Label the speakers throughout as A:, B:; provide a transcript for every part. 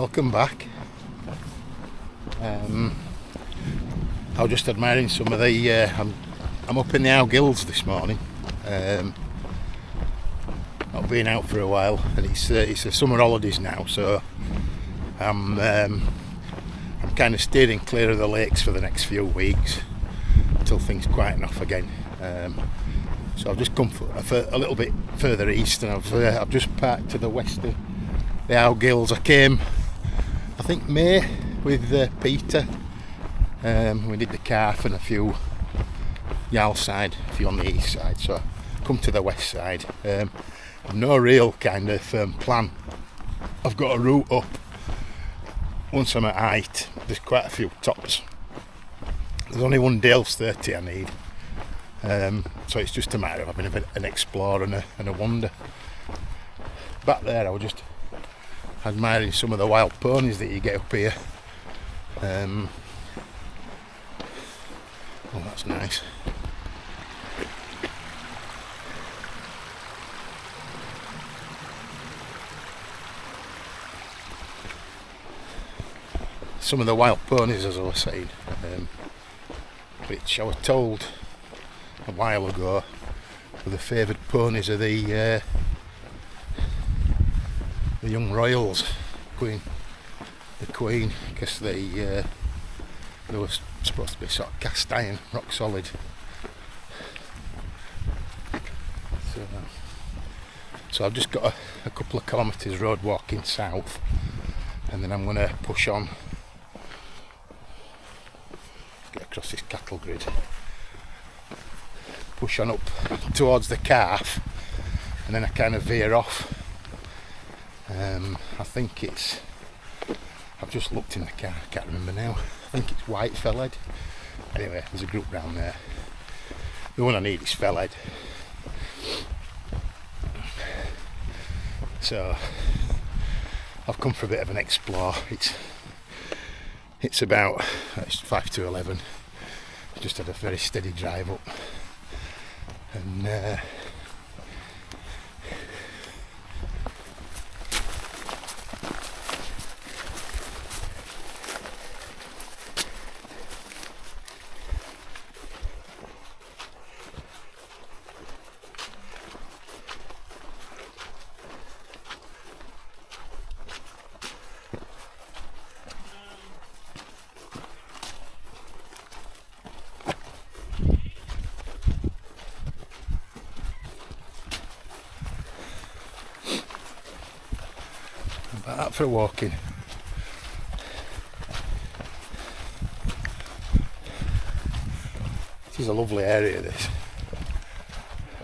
A: Welcome back. I was just admiring some of the. I'm up in the Howgills this morning. Not been out for a while, and it's the summer holidays now, so I'm kind of steering clear of the lakes for the next few weeks until things quieten off again. So I've just come for a little bit further east, and I've just parked to the west of the Howgills. I came, I think, May with Peter. We did the calf and a few Yarl side, a few on the east side, so I come to the west side. I've no real kind of plan. I've got a route up. Once I'm at height, there's quite a few tops. There's only one Dale's 30 I need. So it's just a matter of having a bit an explore and a wander. Back there I was just admiring some of the wild ponies that you get up here. Oh, that's nice. Some of the wild ponies, as I was saying, which I was told a while ago were the favoured ponies of the young royals, the Queen, because they were supposed to be sort of cast iron, rock solid. So I've just got a couple of kilometres road walking south, and then I'm going to push on, get across this cattle grid, push on up towards the calf, and then I kind of veer off. I think it's, I've just looked in the car, I can't remember now, I think it's White Fellhead. Anyway, there's a group round there. The one I need is Fellhead. So I've come for a bit of an explore. It's about, it's 5 to 11. Just had a very steady drive up, and about that for walking. This is a lovely area, this.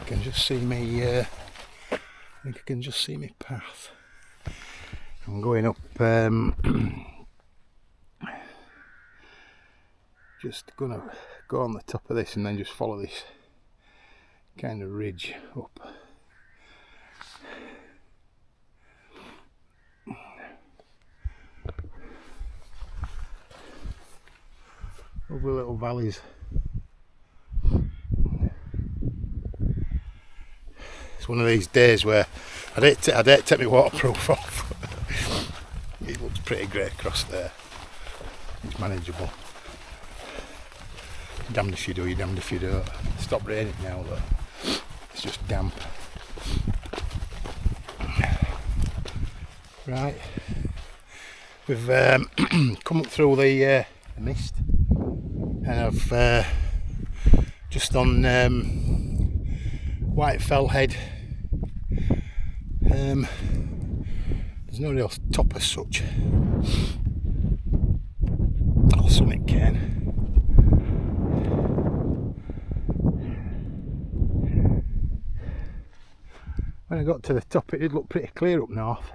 A: I can just see me, I think I can just see my path. I'm going up, just gonna go on the top of this and then just follow this kind of ridge up. Lovely little valleys. It's one of these days where I dare take my waterproof off. It looks pretty great across there. It's manageable. Damned if you do, you're damned if you don't. It's stopped raining now though. It's just damp. Right. We've come up through the mist. And I've just on White Fellhead. There's no real top as such. Or something can. When I got to the top, it did look pretty clear up north.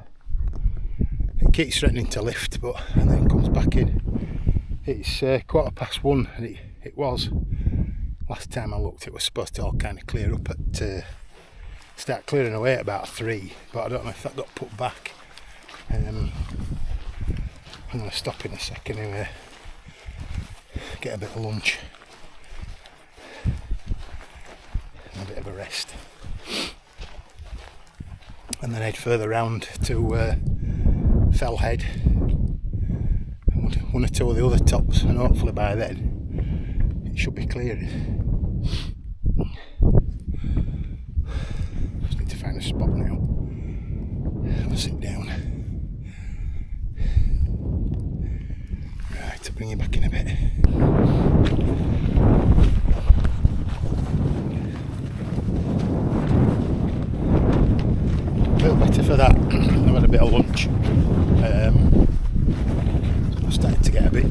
A: It keeps threatening to lift, and then comes back in. It's 1:15, and it was, last time I looked, it was supposed to all kind of clear up at, start clearing away at about 3, but I don't know if that got put back. I'm going to stop in a second anyway, get a bit of lunch and a bit of a rest, and then head further round to Fellhead, one or two of the other tops, and hopefully by then it should be clearing. Just need to find a spot now. I'll sit down. Right, I'll bring you back in a bit. A little better for that. I've had a bit of lunch. I'm starting to get a bit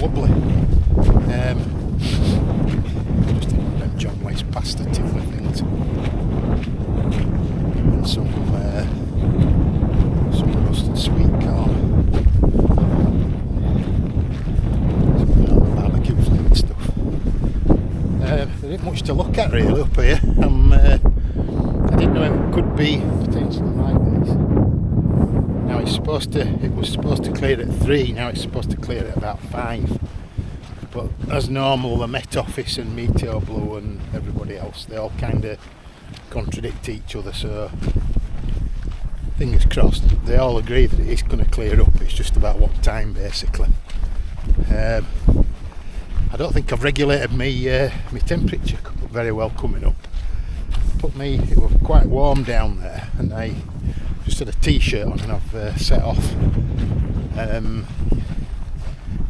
A: wobbly. Just them John Way's pasta tuna things, and some roasted sweet corn, some barbecue flavoured stuff. There isn't much to look at really up here. I didn't know it could be potentially like this. Now it was supposed to clear at 3, now it's supposed to clear at about 5. But as normal, the Met Office and Meteo Blue and everybody else, they all kind of contradict each other, so fingers crossed. They all agree that it is going to clear up, it's just about what time basically. I don't think I've regulated my temperature very well coming up. It was quite warm down there, and I just had a t-shirt on, and I've set off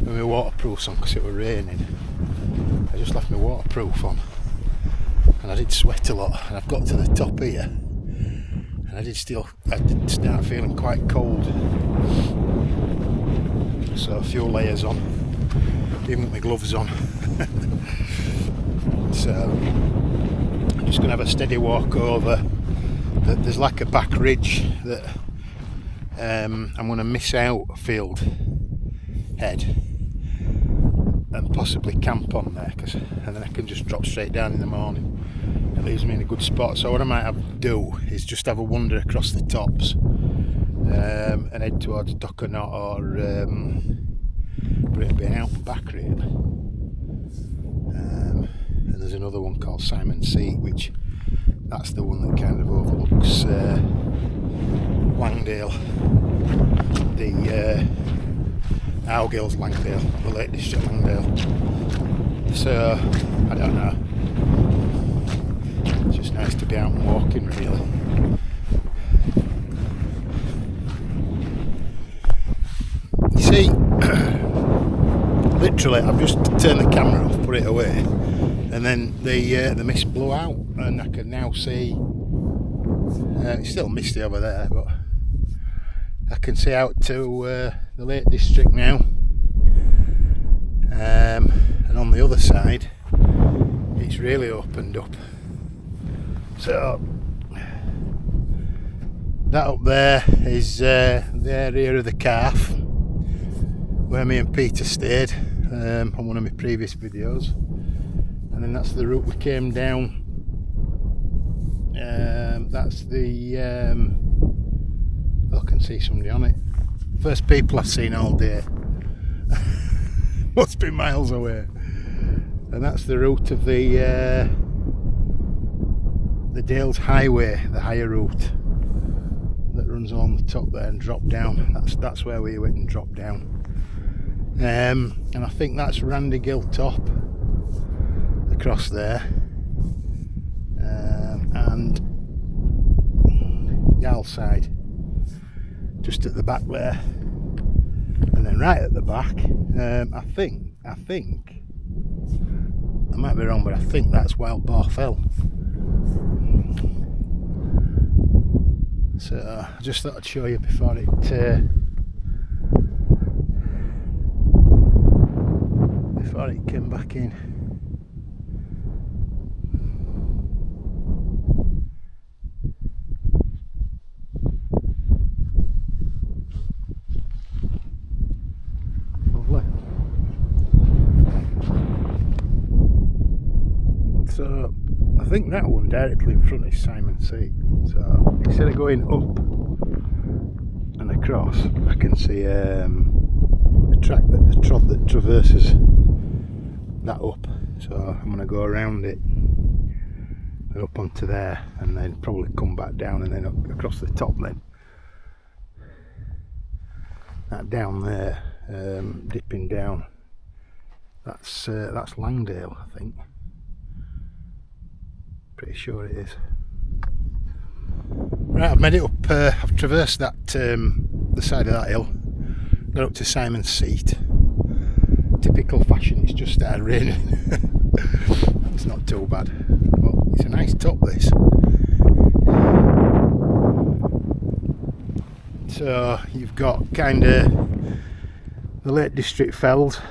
A: with my waterproofs on because it was raining. I just left my waterproof on, and I did sweat a lot, and I've got to the top here, and I did start feeling quite cold. So a few layers on, even with my gloves on. So I'm just going to have a steady walk over. There's like a back ridge that I'm going to miss out Field Head and possibly camp on there, and then I can just drop straight down in the morning. It leaves me in a good spot. So what I might have to do is just have a wander across the tops and head towards Dock or Not, or but it'll be an out and back really. And there's another one called Simon Seat, which that's the one that kind of overlooks Langdale, the Howgills Langdale, the Lake District Langdale. So I don't know, it's just nice to be out and walking really. You see, literally I've just turned the camera off, put it away, and then the mist blew out, and I can now see it's still misty over there, but I can see out to the Lake District now, and on the other side it's really opened up. So that up there is the area of the Calf where me and Peter stayed on one of my previous videos, and then that's the route we came down. That's the I can see somebody on it. First people I've seen all day. Must be miles away. And that's the route of the Dales Highway, the higher route that runs along the top there and drop down. That's where we went and dropped down. And I think that's Randygill Top across there, and Yalside just at the back there, and then right at the back, I think I might be wrong, but I think that's Wild Boar Fell. So I just thought I'd show you before it came back in. Lovely. So I think that one directly in front is Simon Seat. So instead of going up and across, I can see a track that traverses that up. So I'm going to go around it and up onto there, and then probably come back down and then up across the top, then that down there. dipping down. That's Langdale, I think. Pretty sure it is. Right, I've made it up. I've traversed that the side of that hill, got up to Simon's Seat. Typical fashion, it's just started raining. It's not too bad, but it's a nice top, this. So you've got kind of the Lake District fells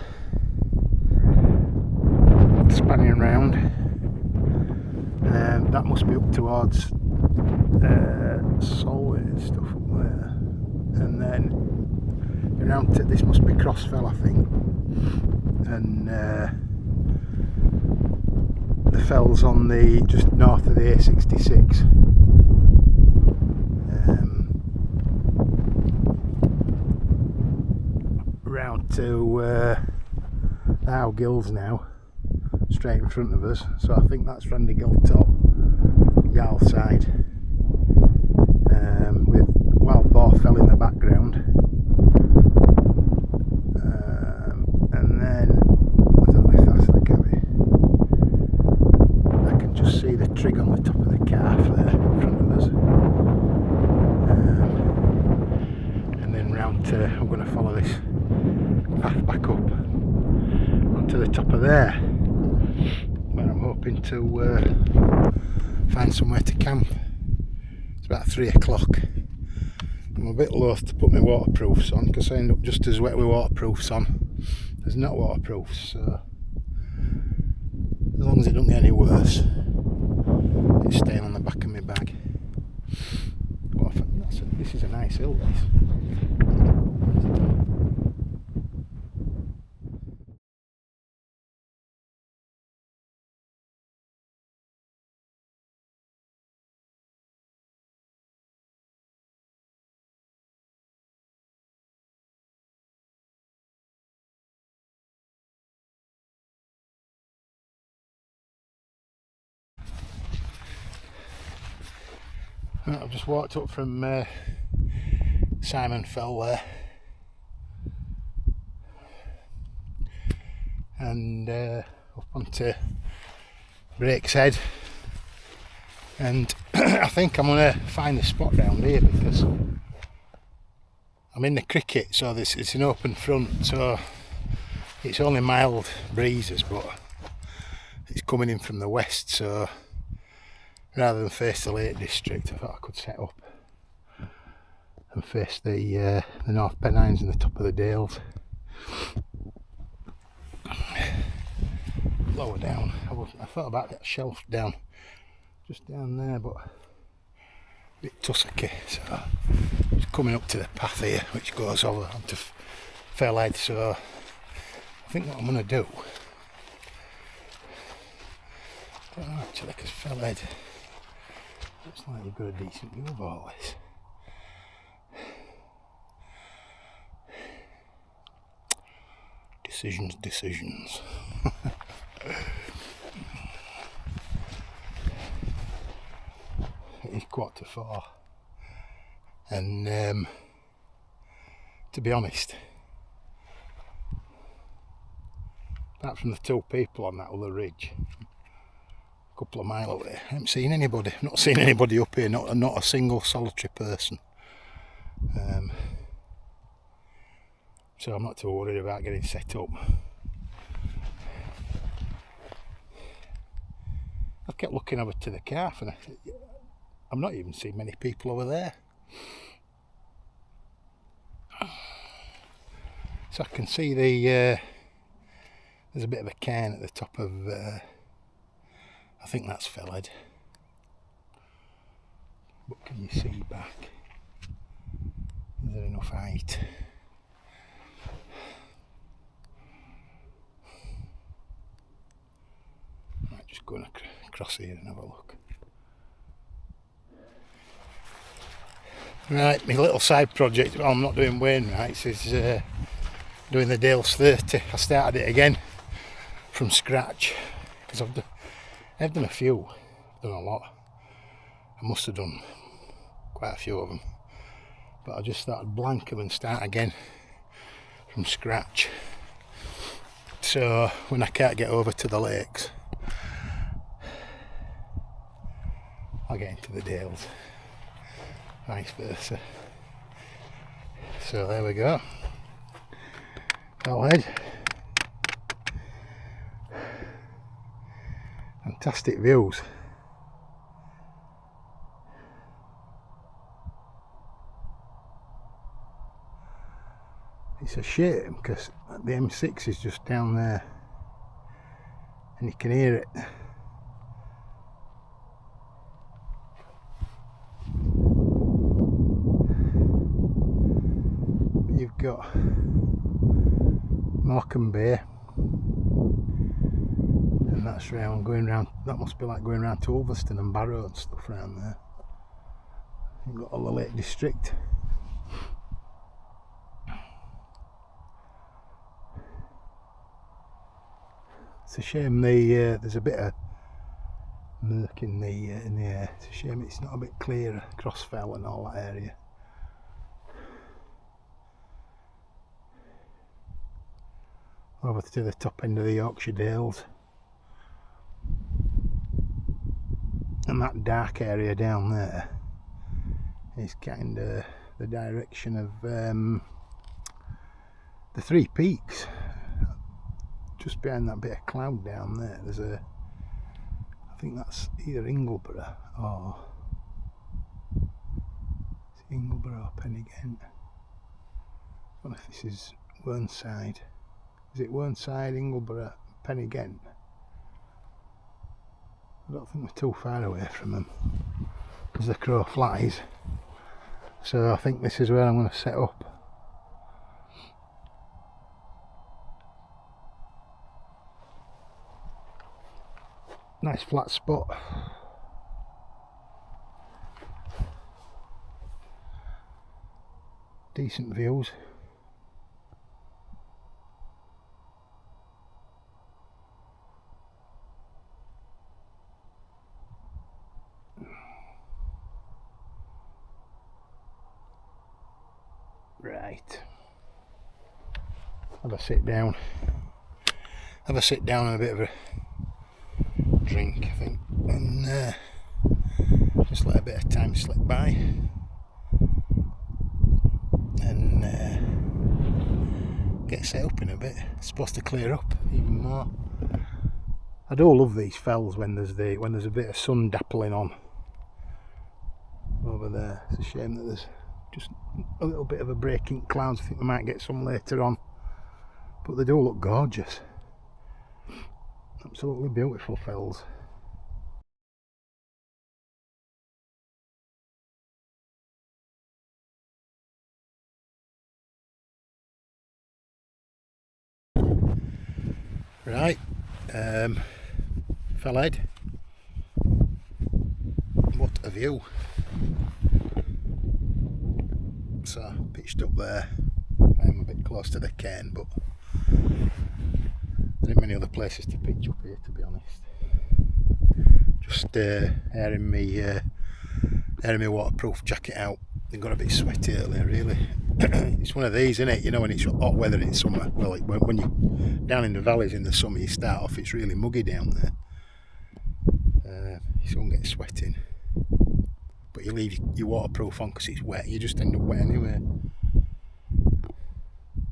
A: spanning around. That must be up towards Solway and stuff up there, and then around to, this must be Crossfell, I think, and the fells on the just north of the A66. Round to the Howgills now, straight in front of us. So I think that's Randygill Top, Yarl side, with Wild Boar Fell in the background. And then, I don't know if that's that cabby. I can just see the trig on the top of the calf there in front of us. And then round to, I'm going to follow this path back up onto the top of there, where I'm hoping to find somewhere to camp. It's about 3 o'clock. I'm a bit loath to put my waterproofs on because I end up just as wet with waterproofs on as not waterproofs, so as long as it don't get any worse, it's staying on the back of my bag. But this is a nice hill, this. I've just walked up from Simon Fell there, and up onto Brake's Head, and I think I'm going to find a spot down here because I'm in the cricket, so it's an open front, so it's only mild breezes, but it's coming in from the west, so rather than face the Lake District, I thought I could set up and face the North Pennines and the top of the Dales. Lower down, I thought about that shelf down, just down there, but a bit tussocky, so just coming up to the path here, which goes over onto Fellhead. So I think what I'm going to do, I don't know actually, because Fellhead looks like we've got a decent view of all this. Decisions. It is 4:15, and to be honest, apart from the two people on that other ridge, a couple of mile away, I haven't seen anybody. I've not seen anybody up here, not a single solitary person. So I'm not too worried about getting set up. I've kept looking over to the calf and I've not even seen many people over there. So I can see there's a bit of a cairn at the top of, I think that's Fellhead. But can you see back? Is there enough height? Right, just going across here and have a look. Right, my little side project, well, I'm not doing Wainwrights, is doing the Dales 30. I started it again from scratch because I've done a few, I've done a lot. I must have done quite a few of them, but I just started blank them and start again from scratch. So when I can't get over to the lakes, I'll get into the dales, vice versa. So there we go. Fellhead. Fantastic views. It's a shame because the M6 is just down there and you can hear it. You've got Morecambe Bay, and that's round, going round, that must be like going round to Ulverston and Barrow and stuff around there. You've got all the Lake District. It's a shame there's a bit of murk in the air. It's a shame it's not a bit clearer, Crossfell and all that area. Over to the top end of the Yorkshire Dales, and that dark area down there is kind of the direction of the Three Peaks. Just behind that bit of cloud down there, there's I think that's either Ingleborough or it's Ingleborough or Pennygent. I don't know if this is Whernside. Is it Whernside, Ingleborough, Pennygent? I don't think we're too far away from them as the crow flies. So I think this is where I'm going to set up. Nice flat spot. Decent views. Right. Have a sit down. Have a sit down and a bit of a drink, I think, and just let a bit of time slip by, and get set up in a bit. It's supposed to clear up even more. I do love these fells when there's a bit of sun dappling on over there. It's a shame that there's just a little bit of a break in clouds. I think we might get some later on, but they do look gorgeous. Absolutely beautiful fells. Right, Fellhead. What a view. So pitched up there. I'm a bit close to the cairn, but there ain't many other places to pitch up here, to be honest. Just airing me waterproof jacket out. I got a bit sweaty earlier, really. It's one of these, isn't it? You know, when it's hot weather in summer. Well, when you're down in the valleys in the summer, you start off, it's really muggy down there. You soon get sweating. But you leave your waterproof on because it's wet. You just end up wet anyway.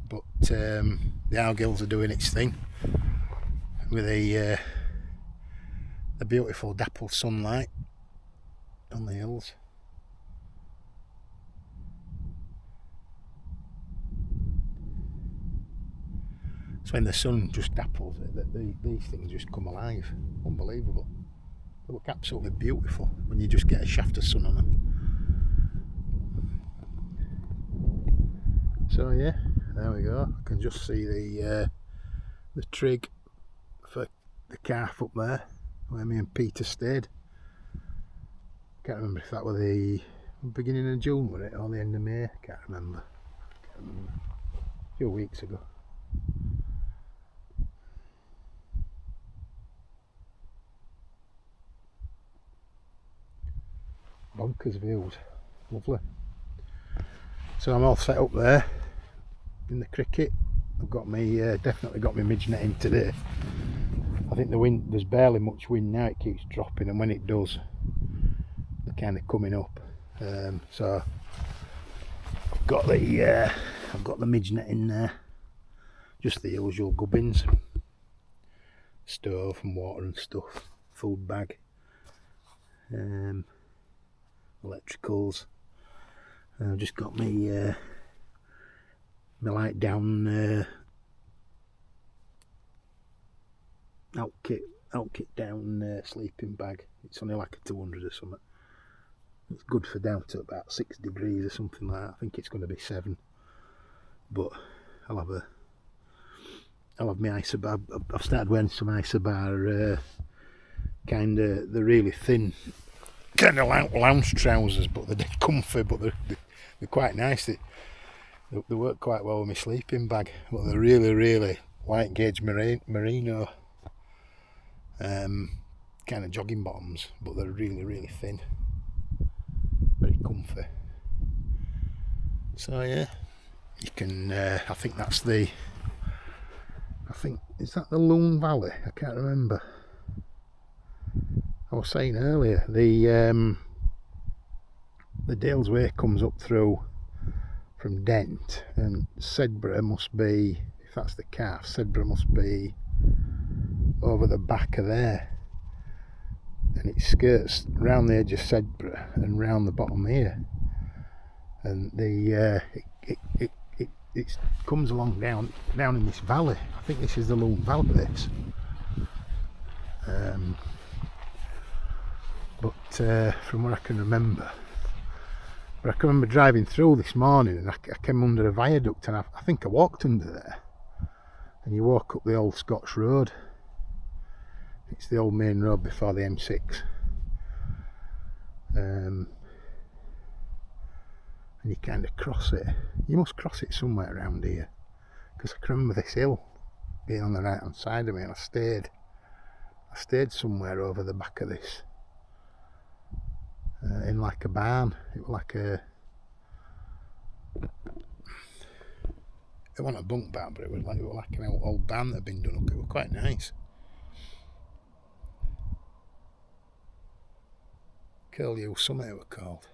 A: But the Howgills are doing its thing with the beautiful dappled sunlight on the hills. So when the sun just dapples it, these things just come alive. Unbelievable. They look absolutely beautiful when you just get a shaft of sun on them. So yeah, there we go. I can just see the trig for the calf up there where me and Peter stayed. Can't remember if that were the beginning of June, were it, or the end of May. Can't remember. A few weeks ago. Bonkers views, lovely. So I'm all set up there in the cricket, I've got me definitely got my midge net in today. I think the wind, there's barely much wind now, it keeps dropping, and when it does they're kind of coming up. So I've got the midge net in there, just the usual gubbins, stove and water and stuff, food bag, electricals. I've just got me my light down out kit down sleeping bag. It's only like a 200 or something. It's good for down to about 6 degrees or something like that. I think it's going to be 7, but I'll have my isobar. I've started wearing some isobar kind of, they're really thin kind of lounge trousers, but they're dead comfy, but they're quite nice. They work quite well with my sleeping bag, but they're really light gauge merino kind of jogging bottoms, but they're really thin, very comfy. So yeah, you can I think is that the Loon Valley? I can't remember. I was saying earlier, the Dales Way comes up through from Dent, and Sedbergh must be, if that's the calf, Sedbergh must be over the back of there, and it skirts round the edge of Sedbergh and round the bottom here, and it comes along down in this valley. I think this is the Loon Valley, this. But from what I can remember, driving through this morning, and I came under a viaduct, and I think I walked under there, and you walk up the old Scotch Road. It's the old main road before the M6, and you kind of cross it. You must cross it somewhere around here, because I can remember this hill being on the right hand side of me, and I stayed somewhere over the back of this, in like a barn. It was like it wasn't a bunk barn, but it was like an old barn that had been done up. It was quite nice. Curlew Summit it was called.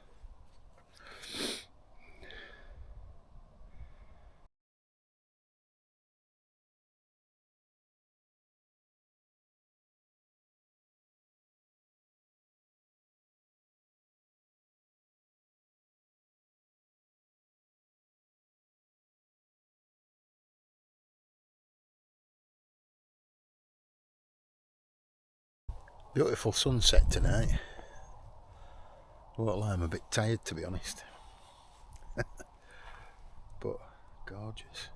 A: Beautiful sunset tonight. Won't lie, I'm a bit tired, to be honest. But gorgeous.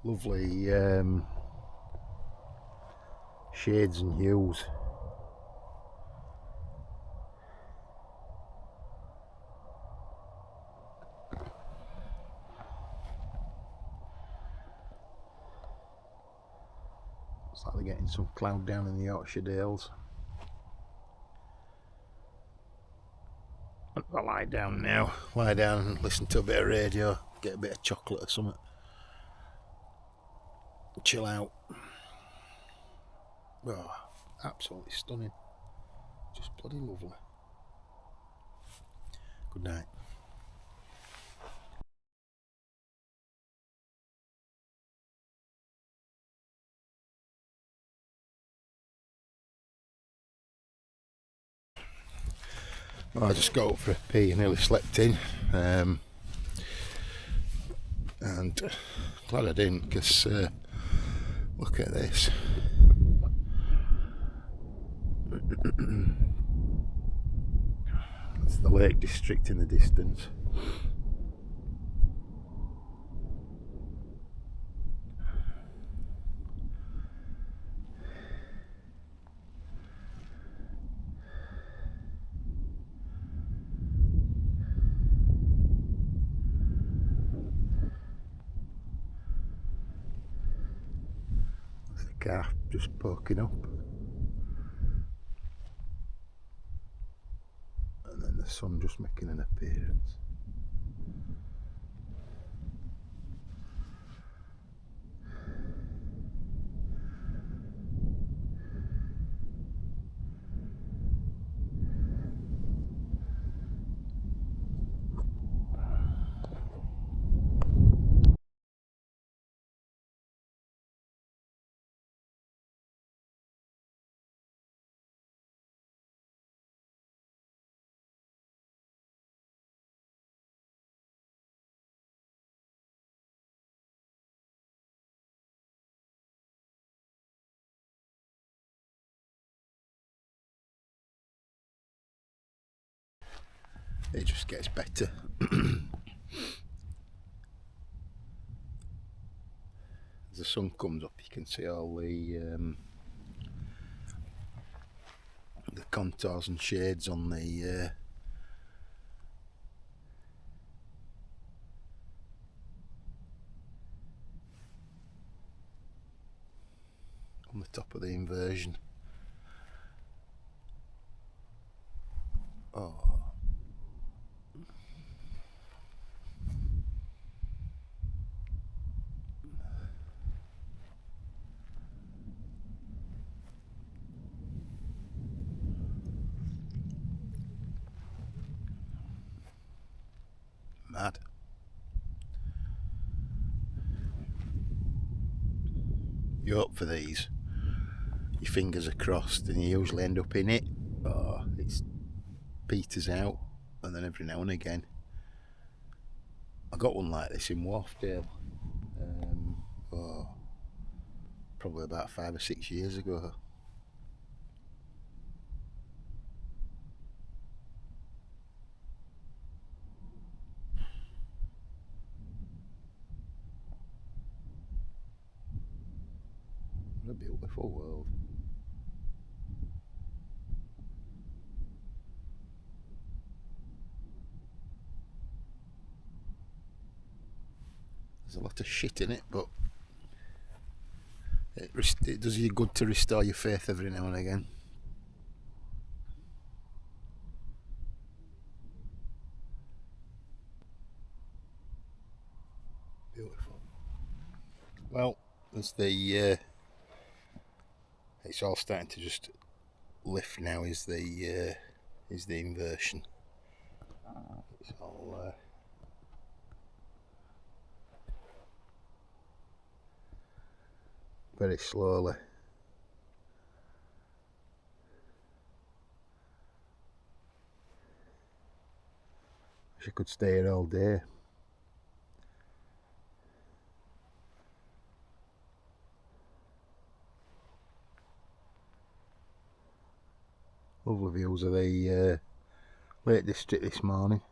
A: Lovely shades and hues. It's like they're getting some cloud down in the Yorkshire Dales. I'll lie down now. Lie down and listen to a bit of radio, get a bit of chocolate or something. Chill out. Oh, absolutely stunning. Just bloody lovely. Good night. Well, I just got up for a pee and nearly slept in, and glad I didn't, because look at this. It's the Lake District in the distance. Calf just poking up, and then the sun just making an appearance. it just gets better. As the sun comes up, you can see all the contours and shades on the top of the inversion. Oh. Mad. You hope for these, your fingers are crossed, and you usually end up in it. Oh, it peters out, and then every now and again. I got one like this in Wharfdale, probably about 5 or 6 years ago. What a beautiful world. There's a lot of shit in it, but it does you good to restore your faith every now and again. Beautiful. Well, there's the it's all starting to just lift now. Is the inversion. It's all very slowly. Wish I could stay here all day. Lovely views of the Lake District this morning.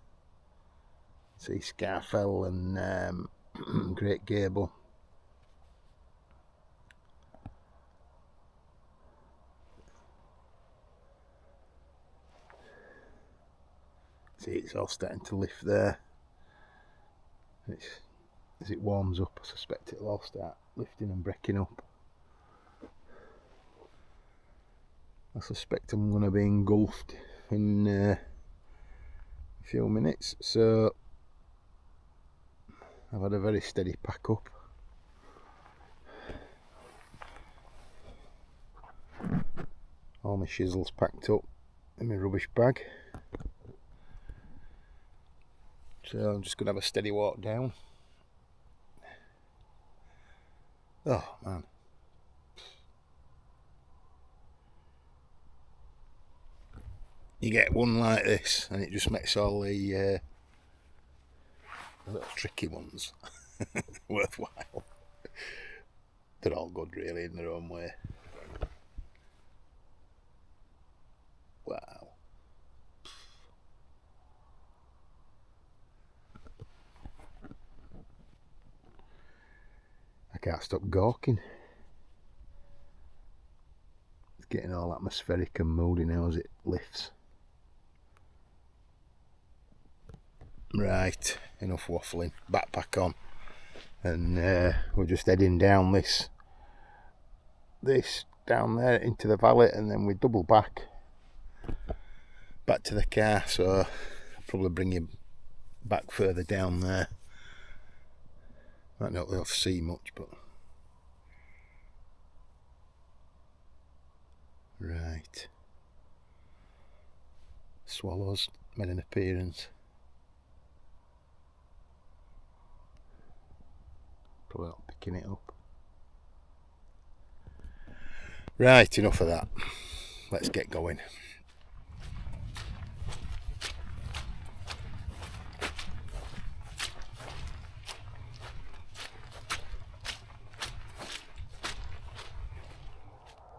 A: See Scarfell and Great Gable. See, it's all starting to lift there. As it warms up, I suspect it'll all start lifting and breaking up. I suspect I'm going to be engulfed in a few minutes, so I've had a very steady pack up. All my shizzles packed up in my rubbish bag, so I'm just going to have a steady walk down. Oh man. You get one like this and it just makes all the little tricky ones worthwhile. They're all good really in their own way. Wow. I can't stop gawking. It's getting all atmospheric and moody now as it lifts. Right, enough waffling. Backpack on, and we're just heading down this down there into the valley, and then we double back to the car. So I'll probably bring you back further down there. Might not be able to see much, but right. Swallows made an appearance. Probably not picking it up. Right, enough of that. Let's get going.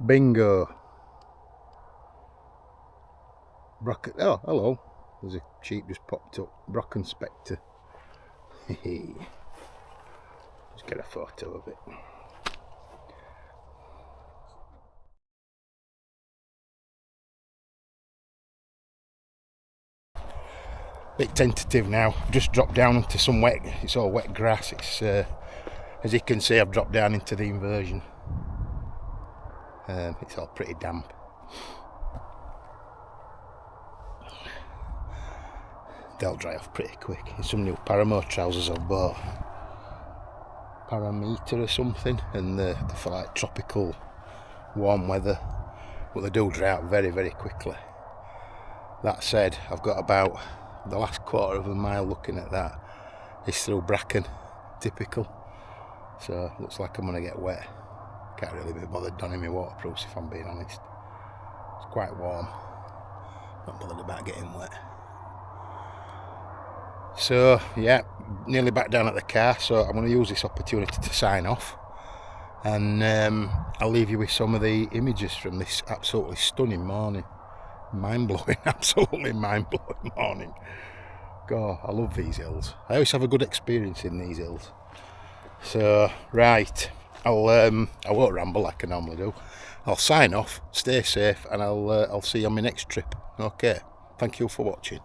A: Bingo. Oh, hello. there's a sheep just popped up. Brocken Spectre. Just get a photo of it. Bit tentative now. I've just dropped down into some wet, it's all wet grass. It's as you can see, I've dropped down into the inversion. It's all pretty damp. They'll dry off pretty quick. There's some new Paramo trousers I've bought. Parameter or something, and they're for like tropical warm weather, but they do dry out very, very quickly. That said, I've got about the last quarter of a mile looking at that. It's through bracken, typical. So looks like I'm gonna get wet. Can't really be bothered donning my waterproofs if I'm being honest. It's quite warm. Not bothered about getting wet. So yeah, nearly back down at the car, so I'm going to use this opportunity to sign off, and I'll leave you with some of the images from this absolutely stunning morning. Mind-blowing, absolutely mind-blowing morning. God, I love these hills. I always have a good experience in these hills. So right, I won't ramble like I normally do. I'll sign off, stay safe, and I'll see you on my next trip. Okay, thank you for watching.